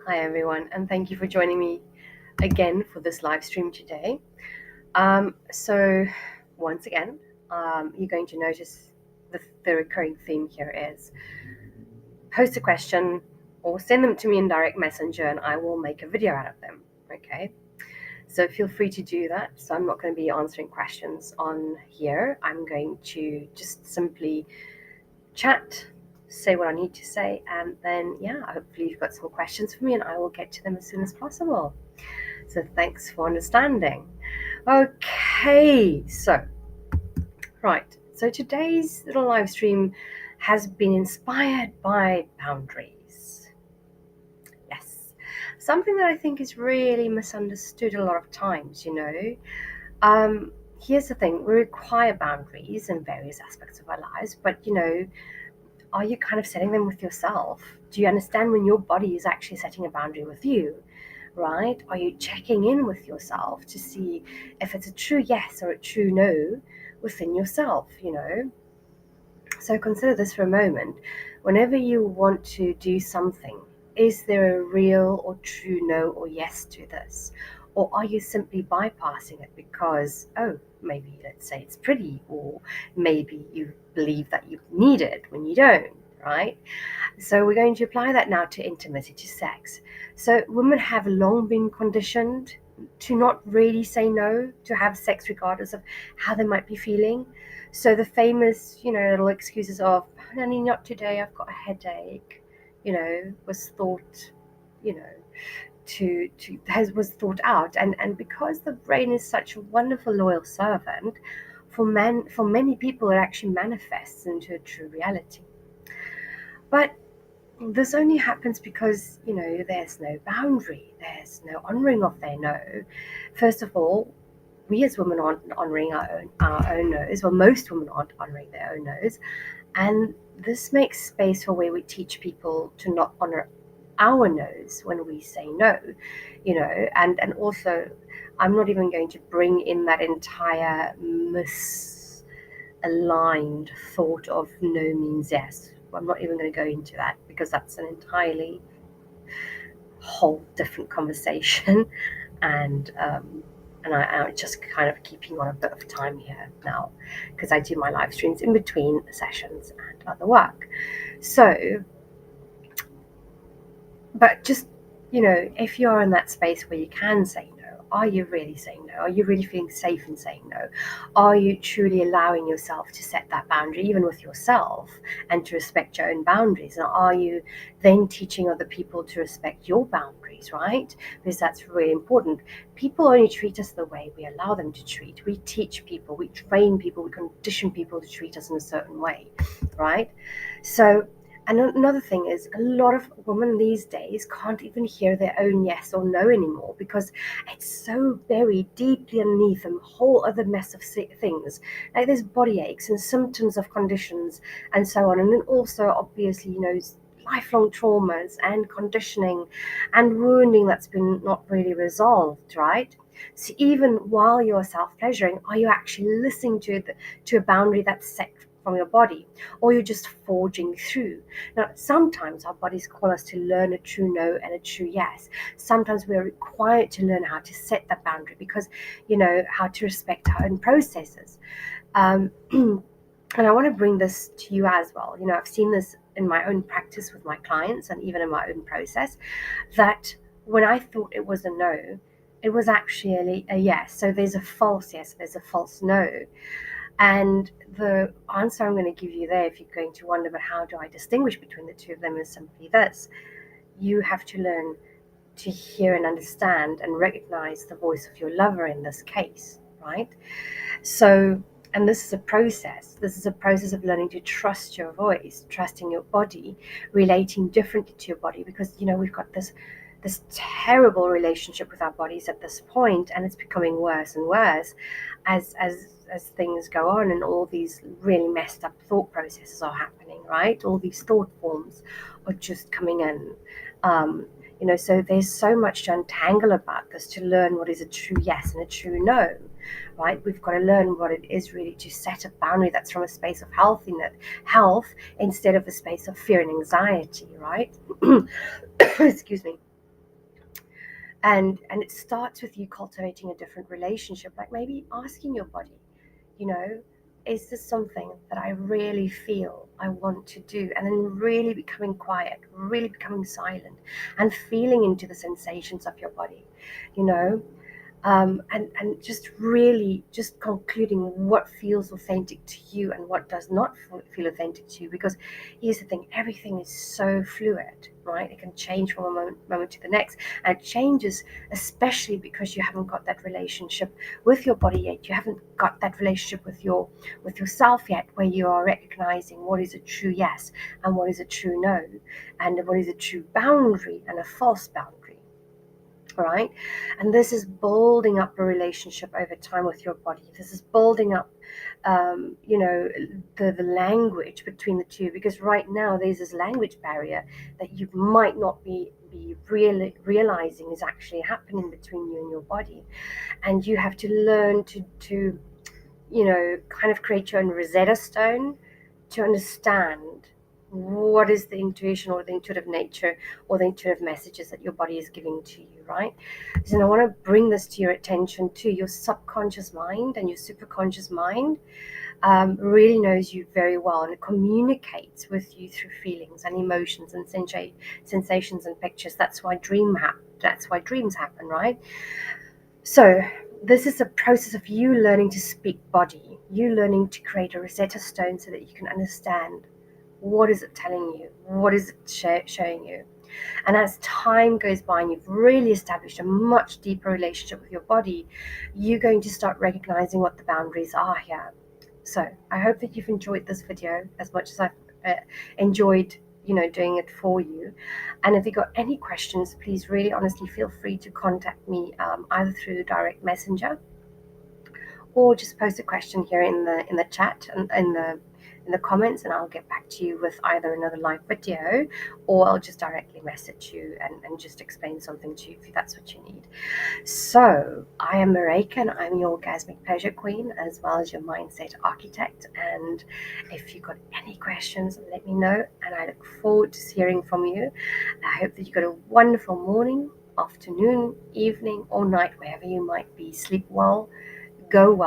Hi everyone, and thank you for joining me again for this live stream today. So once again, you're going to notice the recurring theme here is post a question or send them to me in direct messenger and I will make a video out of them. Okay, so feel free to do that. So I'm not going to be answering questions on here. I'm going to just simply chat, say what I need to say, and then, hopefully you've got some questions for me and I will get to them as soon as possible. So thanks for understanding. Okay, so today's little live stream has been inspired by boundaries. Yes, something that I think is really misunderstood a lot of times. Here's the thing: we require boundaries in various aspects of our lives, but are you kind of setting them with yourself? Do you understand when your body is actually setting a boundary with you? Right? Are you checking in with yourself to see if it's a true yes or a true no within yourself? So consider this for a moment. Whenever you want to do something, is there a real or true no or yes to this? Or are you simply bypassing it because, oh, maybe let's say it's pretty, or maybe you believe that you need it when you don't, right? So we're going to apply that now to intimacy, to sex. So women have long been conditioned to not really say no, to have sex regardless of how they might be feeling. So the famous, little excuses of, honey, not today, I've got a headache, was thought, you know, was thought out. And because the brain is such a wonderful loyal servant, for many people it actually manifests into a true reality. But this only happens because there's no boundary, there's no honoring of their no. First of all, we as women aren't honoring our own no's. Well, most women aren't honoring their own no's, and this makes space for where we teach people to not honor our no's when we say no. And also, I'm not even going to bring in that entire misaligned thought of no means yes. I'm not even going to go into that because that's an entirely whole different conversation. And I'm just kind of keeping on a bit of time here now because I do my live streams in between sessions and other work. So, but just, if you're in that space where you can say no, are you really saying no? Are you really feeling safe in saying no? Are you truly allowing yourself to set that boundary, even with yourself, and to respect your own boundaries? And are you then teaching other people to respect your boundaries, right? Because that's really important. People only treat us the way we allow them to treat. We teach people, we train people, we condition people to treat us in a certain way, right? So, and another thing is, a lot of women these days can't even hear their own yes or no anymore because it's so buried deeply underneath them, a whole other mess of things. Like there's body aches and symptoms of conditions and so on. And then also, obviously, lifelong traumas and conditioning and wounding that's been not really resolved, right? So even while you're self-pleasuring, are you actually listening to a boundary that's set from your body, or you're just forging through? Now, sometimes our bodies call us to learn a true no and a true yes. Sometimes we're required to learn how to set that boundary because, how to respect our own processes. And I want to bring this to you as well. I've seen this in my own practice with my clients and even in my own process, that when I thought it was a no, it was actually a yes. So there's a false yes, there's a false no. And the answer I'm going to give you there, if you're going to wonder, but how do I distinguish between the two of them, is simply this: you have to learn to hear and understand and recognize the voice of your lover in this case, right? So, and this is a process. This is a process of learning to trust your voice, trusting your body, relating differently to your body, because we've got this terrible relationship with our bodies at this point, and it's becoming worse and worse as things go on, and all these really messed up thought processes are happening, right? All these thought forms are just coming in. So there's so much to untangle about this, to learn what is a true yes and a true no, right? We've got to learn what it is really to set a boundary that's from a space of health instead of a space of fear and anxiety, right? Excuse me. And it starts with you cultivating a different relationship, like maybe asking your body, you know, is this something that I really feel I want to do? And then really becoming quiet, really becoming silent, and feeling into the sensations of your body, you know, and just really just concluding what feels authentic to you and what does not feel authentic to you. Because here's the thing, everything is so fluid, right? It can change from a moment to the next, and it changes especially because you haven't got that relationship with your body yet. You haven't got that relationship with yourself yet, where you are recognizing what is a true yes and what is a true no, and what is a true boundary and a false boundary. Right? And this is building up a relationship over time with your body. This is building up, the language between the two, because right now there's this language barrier that you might not be really realizing is actually happening between you and your body. And you have to learn to kind of create your own Rosetta Stone to understand what is the intuition or the intuitive nature or the intuitive messages that your body is giving to you, right? So I want to bring this to your attention too. Your subconscious mind and your superconscious mind really knows you very well, and it communicates with you through feelings and emotions and sensations and pictures. That's why dreams happen, right? So this is a process of you learning to speak body, you learning to create a Rosetta Stone so that you can understand what is it telling you, what is it showing you. And as time goes by and you've really established a much deeper relationship with your body, you're going to start recognizing what the boundaries are here. So I hope that you've enjoyed this video as much as I've enjoyed doing it for you. And if you've got any questions, please really honestly feel free to contact me, either through direct messenger, or just post a question here in the chat and in the comments, and I'll get back to you with either another live video, or I'll just directly message you and just explain something to you if that's what you need. So I am Marika, and I'm your orgasmic pleasure queen, as well as your mindset architect. And if you've got any questions, let me know, and I look forward to hearing from you. I hope that you've got a wonderful morning, afternoon, evening, or night, wherever you might be. Sleep well, go well.